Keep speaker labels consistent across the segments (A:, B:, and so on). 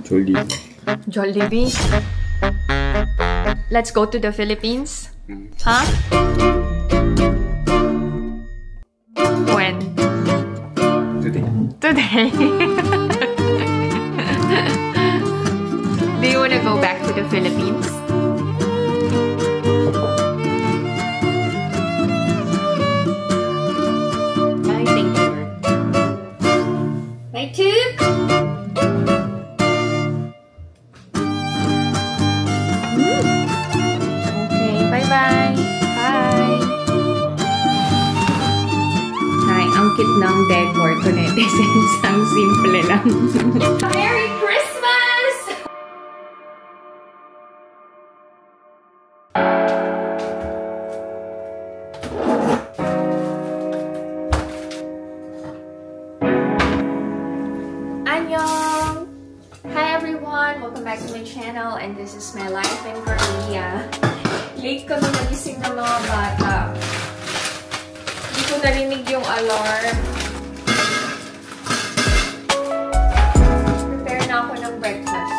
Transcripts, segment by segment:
A: Jollibee.
B: Jollibee? Let's go to the Philippines? Huh? When?
A: Today.
B: Today. Do you want to go back to the Philippines? I think my tube. Okay, bye-bye. Bye. Hi, ang cute ng decor ko netizens. Ang simple lang. Merry Christmas! Annyeong! Hi everyone! Welcome back to my channel and this is my life in Korea. Late kami nagising ng mga bata. Hindi ko narinig yung alarm. Prepare na ako ng breakfast.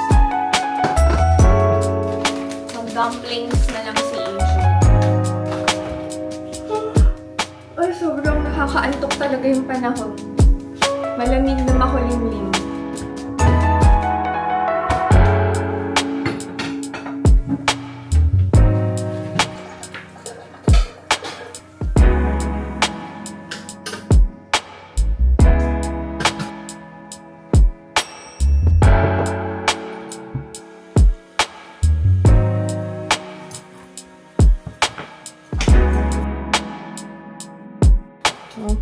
B: Mag-dumplings na lang si Asian. Ay, sobrang nakakaantok talaga yung panahon. Malamig na makulimlim.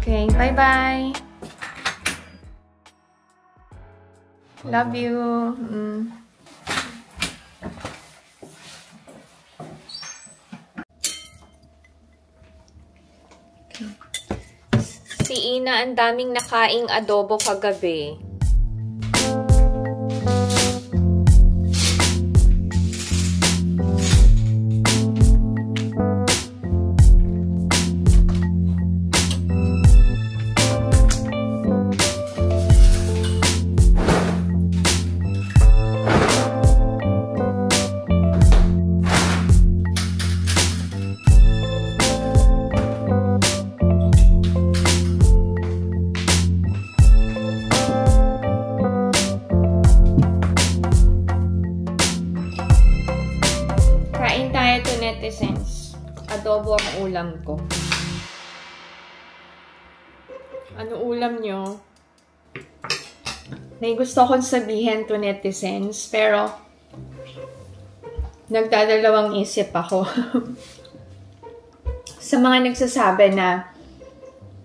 B: Okay, bye-bye. Love you. Si Ina, ang daming nakaing adobo kagabi. Kain tayo to netizens. Adobo ang ulam ko. Ano ulam nyo? May gusto akong sabihin to netizens, pero nagdadalawang isip ako. Sa mga nagsasabi na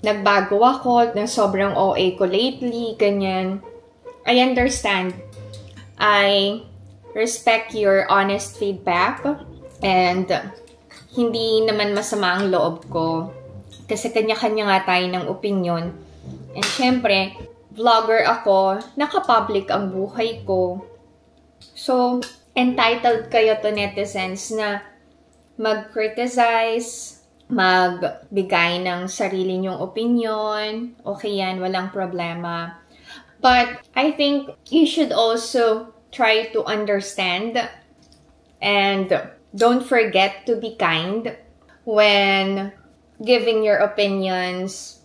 B: nagbago ako, na sobrang OA ko lately, ganyan. I understand. I respect your honest feedback and hindi naman masama ang loob ko kasi kanya-kanya nga tayo ng opinion. And syempre, vlogger ako, naka-public ang buhay ko. So, entitled kayo to netizens na mag-criticize, magbigay ng sarili nyong opinion. Okay yan, walang problema. But I think you should also try to understand and don't forget to be kind when giving your opinions,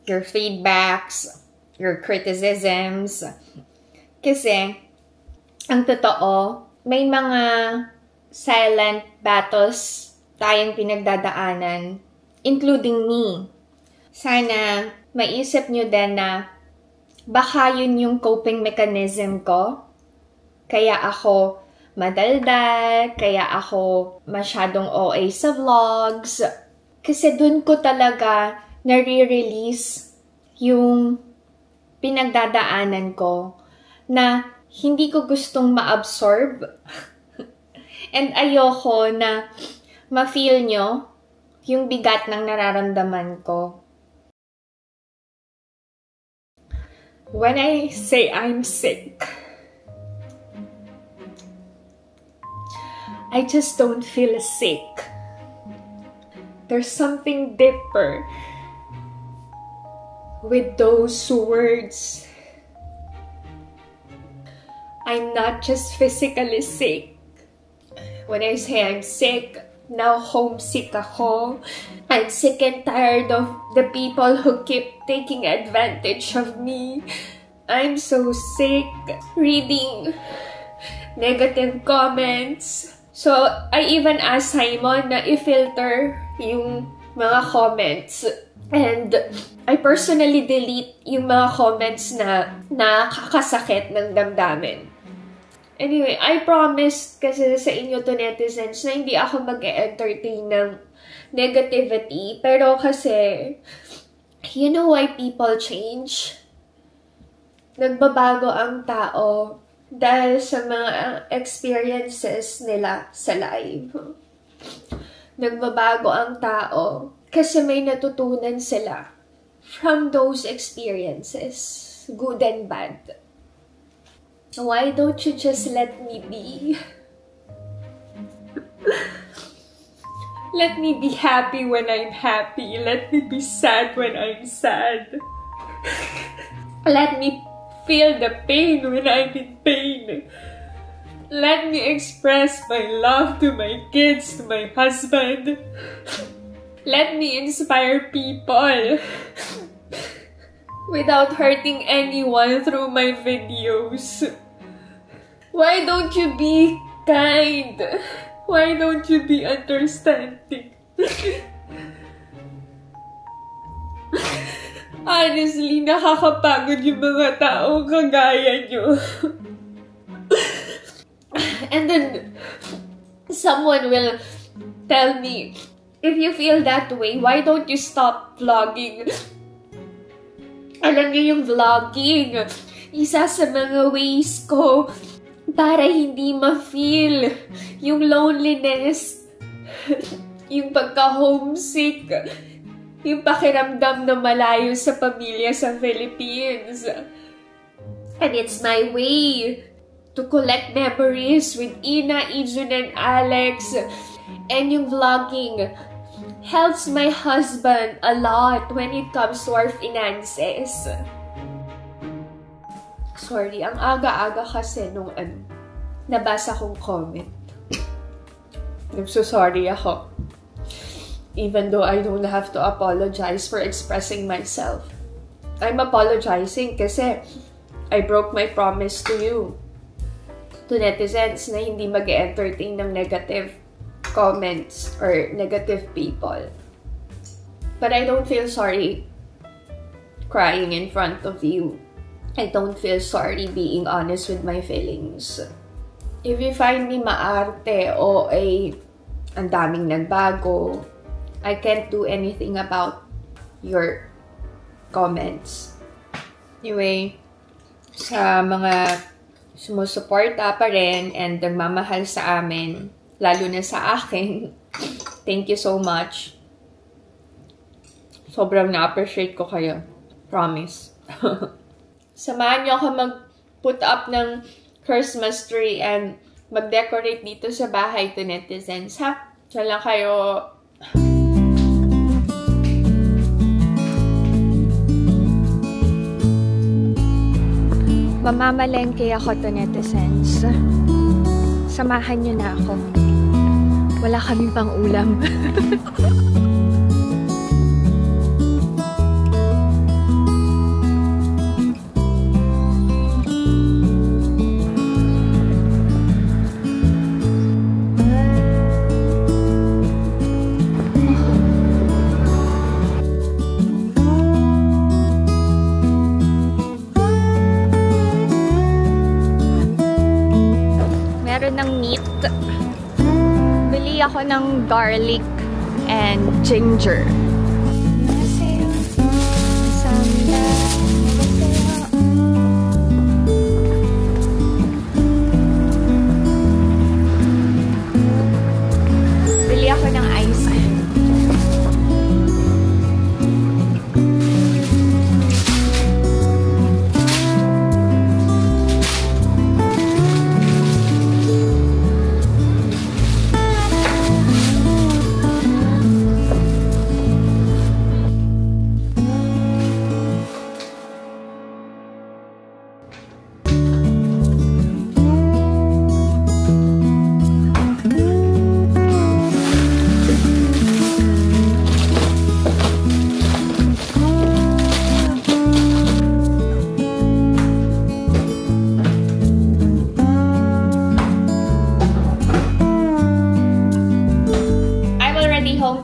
B: your feedbacks, your criticisms. Kasi, ang totoo, may mga silent battles tayong pinagdadaanan, including me. Sana maisip nyo din na baka yun yung coping mechanism ko. Kaya ako madaldal, kaya ako masyadong OA sa vlogs. Kasi dun ko talaga nare-release yung pinagdadaanan ko na hindi ko gustong ma-absorb. And ayoko na ma-feel nyo yung bigat ng nararamdaman ko. When I say I'm sick, I just don't feel sick. There's something deeper with those words. I'm not just physically sick. When I say I'm sick, now homesick ako. I'm sick and tired of the people who keep taking advantage of me. I'm so sick reading negative comments. So, I even asked Simon na i-filter yung mga comments. And I personally delete yung mga comments na nakakasakit ng damdamin. Anyway, I promised kasi sa inyo to netizens na hindi ako mag-entertain ng negativity. Pero kasi, you know why people change? Nagbabago ang tao dahil sa mga experiences nila sa life. Nagbabago ang tao kasi may natutunan sila from those experiences, good and bad. Why don't you just let me be? Let me be happy when I'm happy. Let me be sad when I'm sad. Let me feel the pain when I'm in pain. Let me express my love to my kids, to my husband. Let me inspire people without hurting anyone through my videos. Why don't you be kind? Why don't you be understanding? Honestly, nakakapagod yung mga taong kagaya nyo. And then, someone will tell me, if you feel that way, why don't you stop vlogging? Alam niyo yung vlogging, isa sa mga ways ko para hindi ma-feel yung loneliness, yung pagka-homesick, yung pakiramdam na malayo sa pamilya sa Philippines. And it's my way to collect memories with Ina, Ijun, and Alex. And yung vlogging helps my husband a lot when it comes to our finances. Sorry, ang aga-aga kasi nung nabasa kong comment. I'm so sorry ako. Even though I don't have to apologize for expressing myself. I'm apologizing kasi I broke my promise to you. To netizens na hindi mag-entertain ng negative comments or negative people. But I don't feel sorry crying in front of you. I don't feel sorry being honest with my feelings. If you find me maarte o ang daming nagbago, I can't do anything about your comments. Anyway, sa mga sumusuporta pa rin and nagmamahal sa amin, lalo na sa akin, thank you so much. Sobrang na-appreciate ko kayo. Promise. Samahan niyo ako mag-put up ng Christmas tree and mag-decorate dito sa bahay to netizens, ha? Diyan lang kayo. Mamamalengke ako to netizens. Samahan niyo na ako. Wala kaming pang ulam. Ng meat. Bili ako ng garlic and ginger. Bili ako ng ice cream.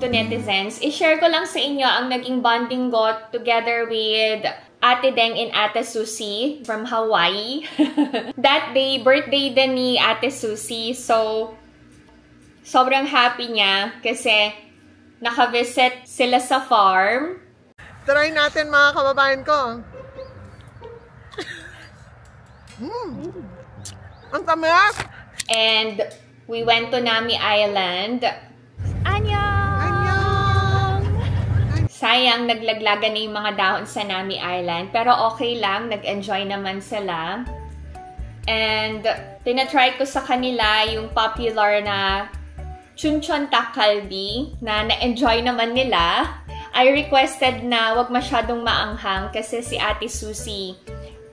B: to netizens, i-share ko lang sa inyo ang naging bonding ko together with Ate Deng and Ate Susie from Hawaii. That day, birthday din ni Ate Susie. So, sobrang happy niya kasi naka-visit sila sa farm.
C: Try natin mga kababayan ko. Ang tamis!
B: And we went to Nami Island. Annyeong!
C: Annyeong!
B: Sayang, naglaglagan na yung mga dahon sa Nami Island. Pero okay lang, nag-enjoy naman sila. And tinatry ko sa kanila yung popular na chunchon takalbi na na-enjoy naman nila. I requested na wag masyadong maanghang kasi si Ate Susie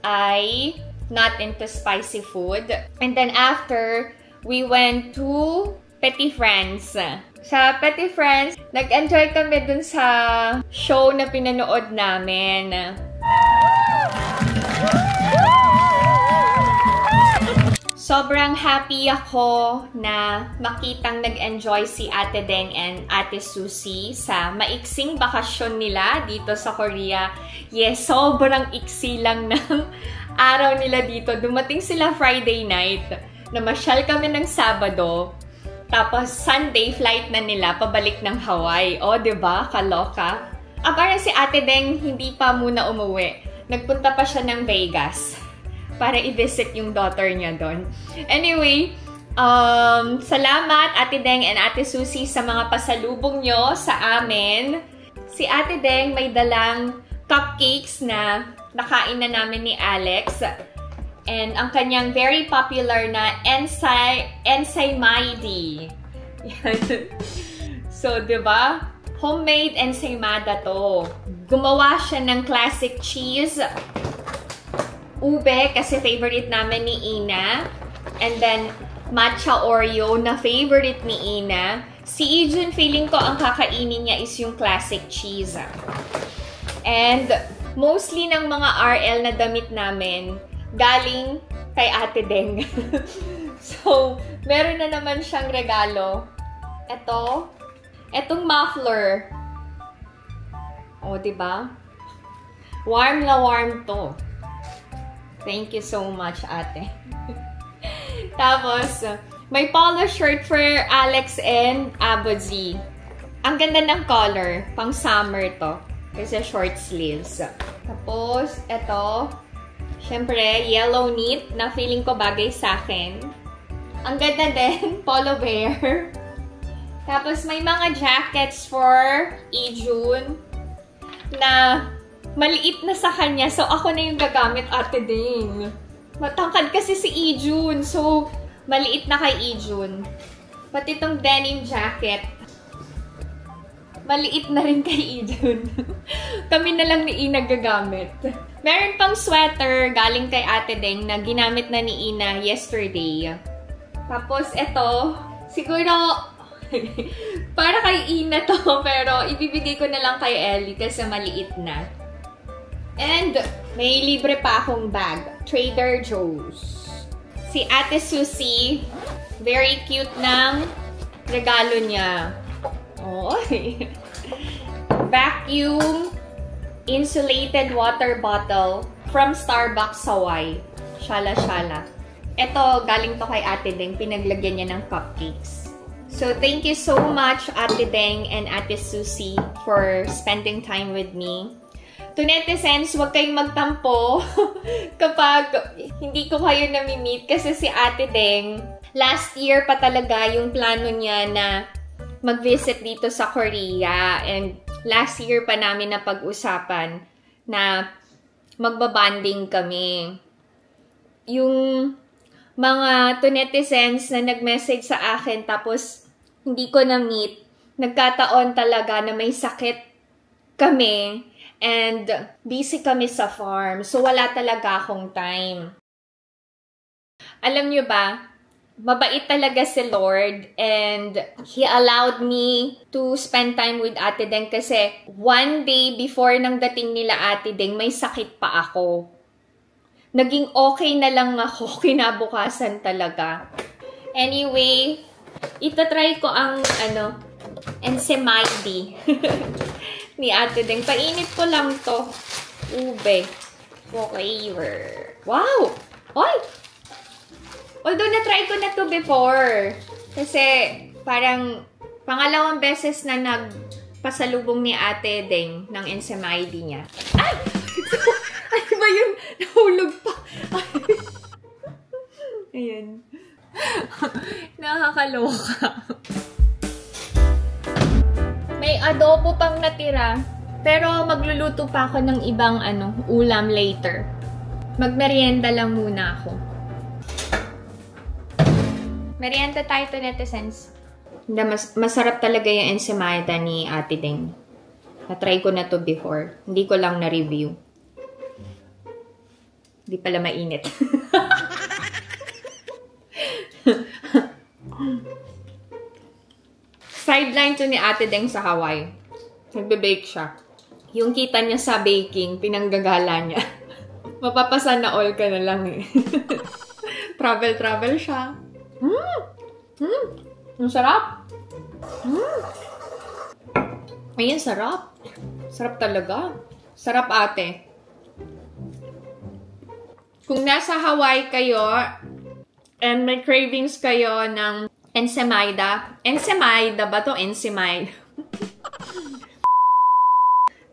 B: ay not into spicy food. And then after, we went to Petit France. Sa Petit France, nag-enjoy kami dun sa show na pinanood namin. Sobrang happy ako na makitang nag-enjoy si Ate Deng and Ate Susie sa maiksing bakasyon nila dito sa Korea. Yes, sobrang iksi lang ng araw nila dito. Dumating sila Friday night. Namasyal kami ng Sabado. Tapos Sunday, flight na nila pabalik ng Hawaii. O, diba? Kaloka. Parang si Ate Deng hindi pa muna umuwi. Nagpunta pa siya ng Vegas para i-visit yung daughter niya doon. Anyway, salamat Ate Deng and Ate Susie sa mga pasalubong nyo sa amin. Si Ate Deng may dalang cupcakes na nakain na namin ni Alex. And ang kanyang very popular na Ensai Maidi. So, diba? Homemade ensaymada to. Gumawa siya ng classic cheese. Ube, kasi favorite namin ni Ina. And then, matcha Oreo na favorite ni Ina. Si Ijun, feeling ko ang kakainin niya is yung classic cheese. And, mostly ng mga RL na damit namin, galing kay Ate Deng. So, meron na naman siyang regalo. Etong muffler. O, diba? Warm na warm to. Thank you so much, ate. Tapos, may polo shirt for Alex and Abozi. Ang ganda ng color. Pang summer to. Kasi short sleeves. Tapos, ito. Syempre, yellow knit na feeling ko bagay sa akin. Ang ganda din. Polo bear. Tapos, may mga jackets for Ijun na maliit na sa kanya. So, ako na yung gagamit, Ate Deng. Matangkad kasi si Ijun. So, maliit na kay Ijun. Pati itong denim jacket. Maliit na rin kay Ijun. Kami na lang ni Ina gagamit. Meron pang sweater galing kay Ate Deng na ginamit na ni Ina yesterday. Tapos, ito. Siguro, para kay Ina to. Pero, ibibigay ko na lang kay Ellie kasi maliit na. And, may libre pa akong bag. Trader Joe's. Si Ate Susie, very cute ng regalo niya. Oh, vacuum insulated water bottle from Starbucks Hawaii. Shala-shala. Ito, galing to kay Ate Deng. Pinaglagyan niya ng cupcakes. So, thank you so much, Ate Deng and Ate Susie, for spending time with me. To netizens, huwag kayong magtampo kapag hindi ko kayo nami-meet kasi si Ate Deng, last year pa talaga yung plano niya na mag-visit dito sa Korea. And last year pa namin na pag-usapan na magbabanding kami. Yung mga to netizens na nag-message sa akin tapos hindi ko na-meet, nagkataon talaga na may sakit kami. And busy kami sa farm. So, wala talaga akong time. Alam nyo ba, mabait talaga si Lord. And He allowed me to spend time with Ate Deng kasi one day before nang dating nila Ate Deng, may sakit pa ako. Naging okay na lang ako kinabukasan talaga. Anyway, itatry ko ang Ensemide ni Ate Deng. Painit ko lang to. Ube. Flavor. Wow! Oy! Although na-try ko na to before. Kasi parang pangalawang beses na nagpasalubong ni Ate Deng ng Ensemide niya. Ay! Ay ba yun? Nahulog pa. Ayan. Nakakaloka. May adobo pang natira. Pero magluluto pa ako ng ibang ulam later. Magmerienda lang muna ako. Merienda tayo to, netizens. Masarap talaga yung ensaymada ni Ate Deng. Na-try ko na to before. Hindi ko lang na-review. Hindi pala mainit. Sideline to ni Ate Deng sa Hawaii. Nagbe-bake siya. Yung kita niya sa baking, pinanggagala niya. Mapapasa na all ka na lang eh. Travel siya. Ang sarap. Ayun, sarap. Sarap talaga. Sarap, ate. Kung nasa Hawaii kayo, and may cravings kayo ng ensaymada. Ensaymada ba to? Ensaymada.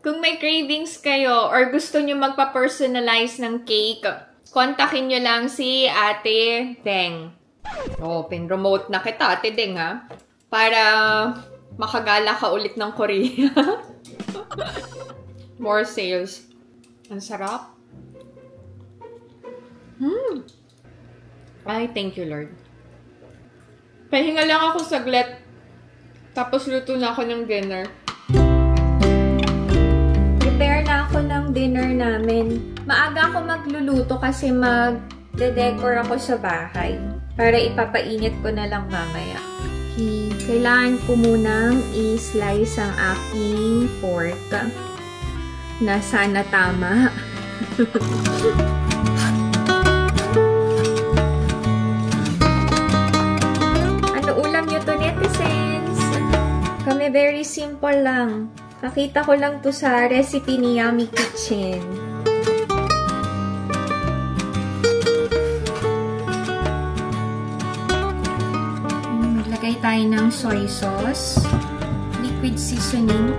B: Kung may cravings kayo or gusto nyo magpa-personalize ng cake, kontakin nyo lang si Ate Deng. Oh, pin-remote na kita, Ate Deng, ha? Para makagala ka ulit ng Korea. More sales. Ang sarap. Ay, thank you, Lord. Pahinga lang ako saglit. Tapos luto na ako ng dinner. Prepare na ako ng dinner namin. Maaga ako magluluto kasi mag-decor ako sa bahay. Para ipapainit ko na lang mamaya. Okay. Kailangan ko munang i-slice ang aking pork. Na sana tama. Ano ulam nyo to, netizens? Kami very simple lang. Nakita ko lang to sa recipe ni Yummy Kitchen. Maglagay tayo ng soy sauce, liquid seasoning,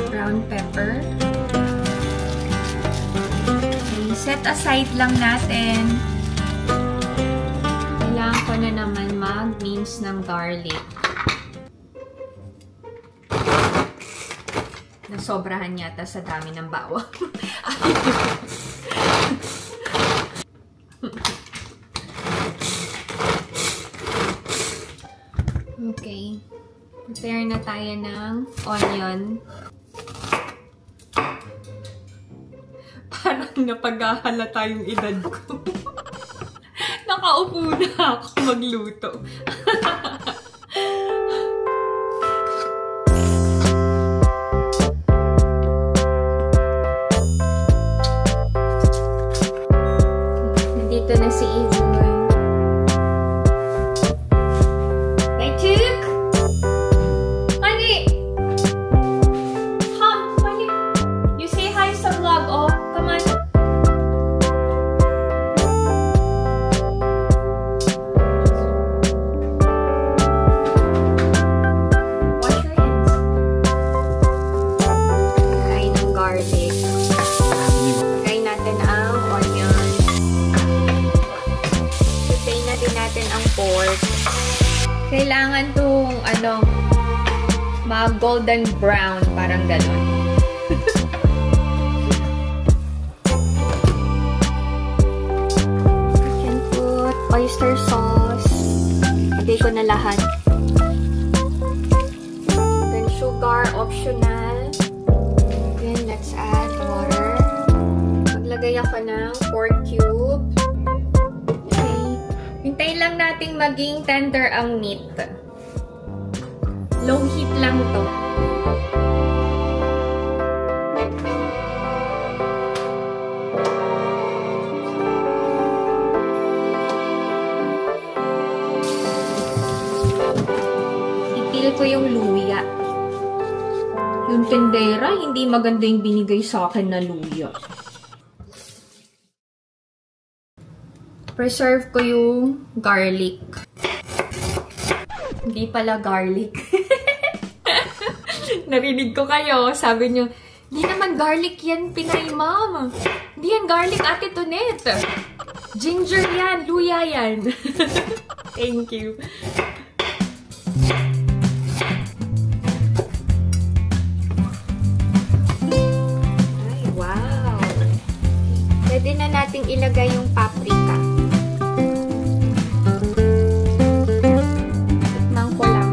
B: brown pepper. Okay, set aside lang natin. Kailangan ko na naman mag-mince ng garlic. Nasobrahan yata sa dami ng bawang. Okay. Prepare na tayo ng onion. Parang napaghahalata yung edad ko. Nakaupo na ako magluto. Nandito na si Izzy. Kailangan tong golden brown, parang gano'n. You can put oyster sauce. Lagay ko na lahat. Then sugar, optional. Then let's add water. Maglagay ako ng pork cube. Hintayin lang nating maging tender ang meat. Low heat lang to. I-peel Tinanggal ko yung luya. Yung tindera, hindi maganda yung binigay sa akin na luya. Preserve ko yung garlic. Hindi pala garlic. Narinig ko kayo. Sabi nyo, hindi naman garlic yan, Pinay Mom. Hindi yan garlic, Ate Tonette. Ginger yan, luya yan. Thank you. Ay, wow. Pwede na nating ilagay yung paprika. Tikman ko lang.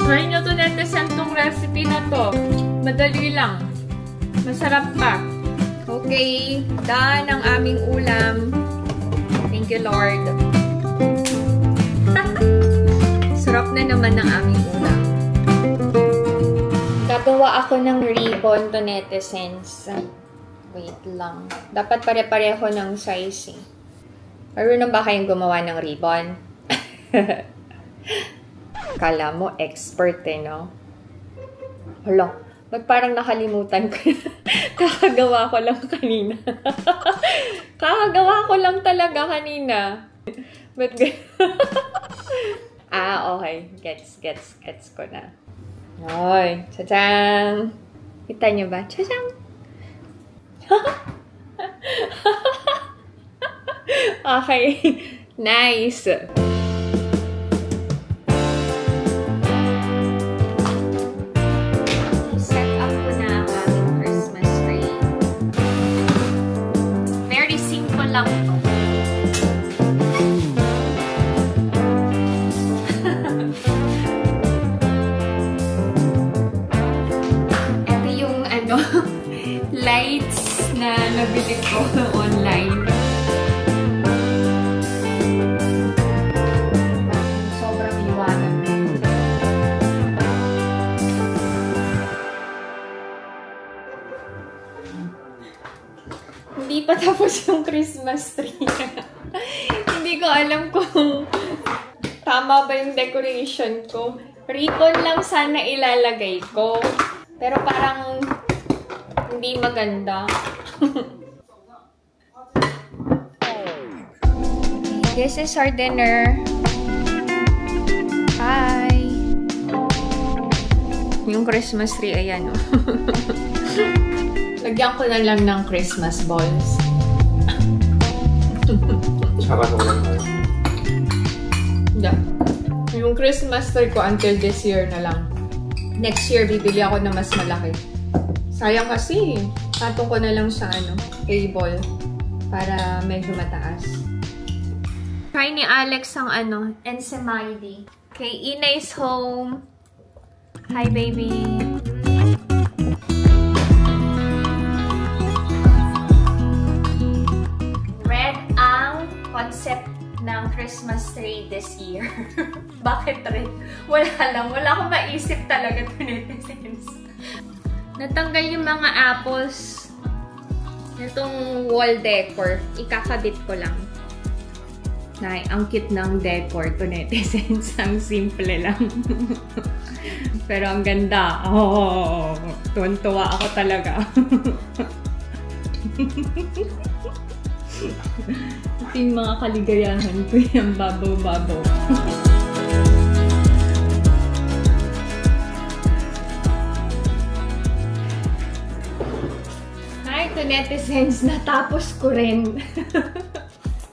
B: Try nyo to netizen tong recipe na to. Madali lang. Masarap pa. Okay, done ang aming ulam. Thank you, Lord. Sarap na naman ang aming ulam. Gagawa ako ng ribbon to netizens. Wait lang. Dapat pare-pareho ng size eh. Marunong ba kayong gumawa ng ribbon? Kala mo, expert eh, no? Hala, ba't parang nakalimutan ko? Kakagawa ko lang kanina. Kakagawa ko lang talaga kanina. But, okay. Gets ko na. Ay, tadang! Kita niyo ba? Tadang! Okay. Nice! Lights na nabili ko online. Sobrang liwanag. Hindi pa tapos yung Christmas tree. Hindi ko alam kung tama ba yung decoration ko. Ribbon lang sana ilalagay ko. Pero parang hindi maganda. This is our dinner. Bye! Yung Christmas tree, ayan o. Lagyan ko na lang ng Christmas balls.
A: Tsaka sa walang tayo.
B: Yeah. Yung Christmas tree ko until this year na lang. Next year, bibili ako na mas malaki. Sayang kasi, patong ko na lang sa table para medyo mataas. Try ni Alex ang ensemble. Okay, Inay's home. Hi, baby. Red ang concept ng Christmas tree this year. Bakit red? Wala lang. Wala akong maisip talaga to netizens. Natanggal yung mga apples. Itong wall decor. Ikakabit ko lang. Nay, ang cute ng decor to netizens. Ang simple lang. Pero ang ganda. Oh, tuwan-tuwa ako talaga. Ito yung mga kaligayahan ko. Yung babaw-babaw. Netizens, natapos ko rin.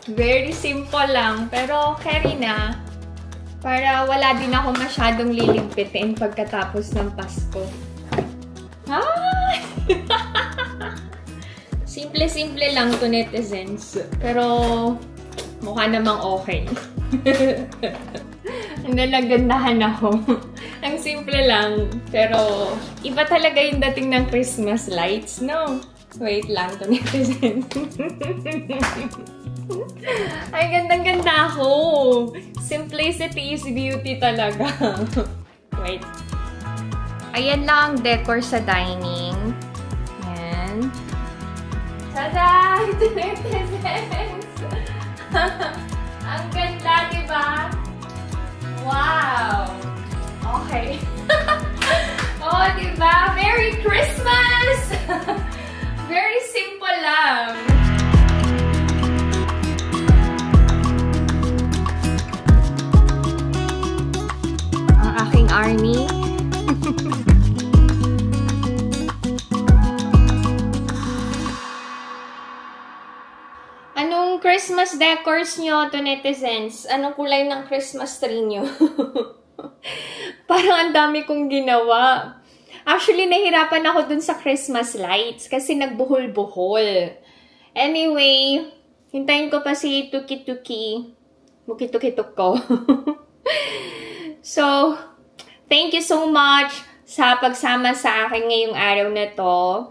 B: Very simple lang, pero carry na. Para wala din ako masyadong liligpitin pagkatapos ng Pasko. Simple-simple lang to netizens. Pero mukha namang okay. Nalagandahan ako. Ang simple lang. Pero iba talaga yung dating ng Christmas lights, no? Wait lang, to netizens. Ay, gandang-ganda ako. Simplicity is beauty talaga. Wait. Ayan lang ang decor sa dining. Ayan. Tada! Ito na yung presents! Ang ganda, diba? Wow! Okay. Oh, diba? Merry Christmas! Very simple lang. Ang aking army. Anong Christmas decors nyo to netizens? Anong kulay ng Christmas tree nyo? Parang ang dami kong ginawa. Actually, nahirapan ako dun sa Christmas lights kasi nagbuhol-buhol. Anyway, hintayin ko pa si Tuki-Tuki. Muki-tuki-tuk ko. So, thank you so much sa pagsama sa akin ngayong araw na to.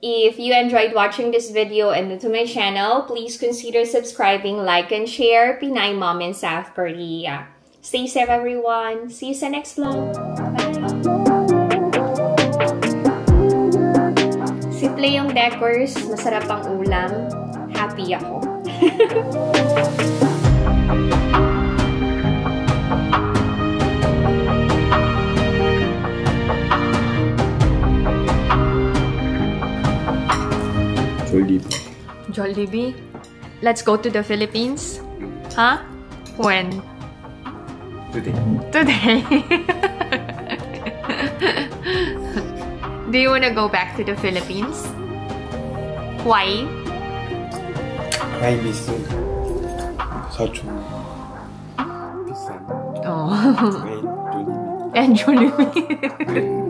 B: If you enjoyed watching this video and to my channel, please consider subscribing, like, and share. Pinay Mom in South Korea. Stay safe, everyone. See you sa next vlog. Bye! Simple yung decors, masarap ang ulam. Happy ako.
A: Jollibee.
B: Jollibee? Let's go to the Philippines? Huh? When?
A: Today.
B: Today. Do you want to go back to the Philippines? Why?
A: I miss 사촌. 비싼.
B: Oh.
A: 왜
B: And
A: Jollibee?
B: Jollibee.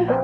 A: 왜